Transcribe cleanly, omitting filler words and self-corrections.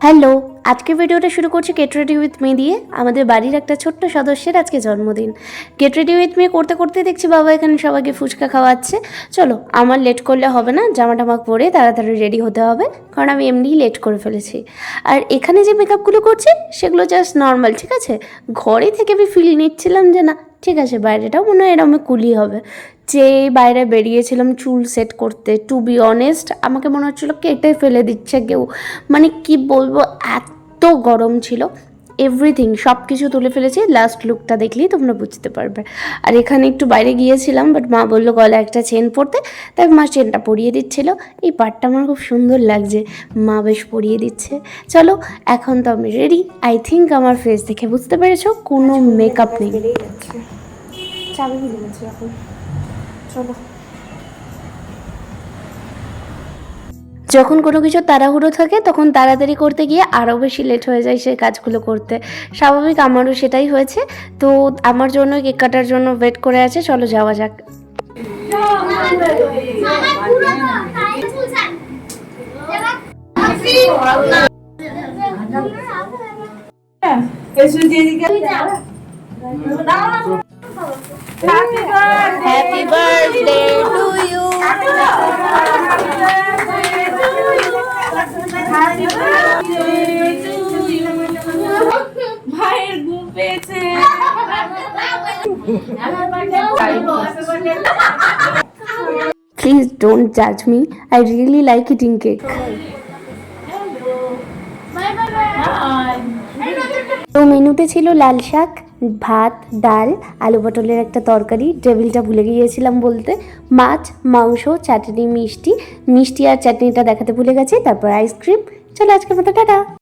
Hello, আজকে ভিডিওটা শুরু করছি গেট রেডি উইথ মি দিয়ে। আমাদের বাড়ির একটা ছোট্ট সদস্যের আজকে জন্মদিন। গেট রেডি উইথ মি করতে করতে দেখছি বাবা এখানে সবাইকে ফুচকা খাওয়াচ্ছে। চলো, আমার লেট করলে হবে না, জামা টামা পরে তাড়াতাড়ি রেডি হতে হবে, কারণ আমি এমনিই লেট করে ফেলেছি। আর এখানে যে মেকআপগুলো করছি সেগুলো জাস্ট নর্মাল, ঠিক আছে। ঘরে থেকে আমি ফিল নিচ্ছিলাম যে না ঠিক আছে, বাইরেটাও মনে হয় এরকম কুলি হবে। যে বাইরে বেরিয়েছিলাম চুল সেট করতে, টু বি অনেস্ট আমাকে মনে হচ্ছিলো কেটে ফেলে দিচ্ছে কেউ। মানে কি বলবো, এত গরম ছিল। এভরিথিং সব কিছু তুলে ফেলেছি, লাস্ট লুকটা দেখলেই তোমরা বুঝতে পারবে। আর এখানে একটু বাইরে গিয়েছিলাম, বাট মা বললো গলা একটা চেন পরতে, তাই মা চেনটা পরিয়ে দিচ্ছিলো। এই পার্টটা আমার খুব সুন্দর লাগছে, মা বেশ পরিয়ে দিচ্ছে। চলো, এখন তো আমি রেডি। আই থিঙ্ক আমার ফেস দেখে বুঝতে পেরেছো কোনো মেকআপ নেই। চাবি ভুলে গেছি এখন। চলো, যখন কোনো কিছু তাড়াহুড়ো থাকে তখন তাড়াতাড়ি করতে গিয়ে আরও বেশি লেট হয়ে যায় সেই কাজগুলো করতে। স্বাভাবিক, আমারও সেটাই হয়েছে। তো আমার জন্য কেক কাটার জন্য ওয়েট করে আছে, চলো যাওয়া যাক। Happy birthday to you. ভাইয়ের ঘুম পেয়েছে। প্লিজ ডোন্ট জাজ me, I really like eating cake. তো মেনুতে ছিল লাল শাক, ভাত, ডাল, আলু পটলের একটা তরকারি, টেবিলটা ভুলে গিয়েছিলাম বলতে, মাছ, মাংস, চাটনি, মিষ্টি আর চাটনিটা দেখাতে ভুলে গেছি, তারপর আইসক্রিম। চলো আজকের মতো টাটা।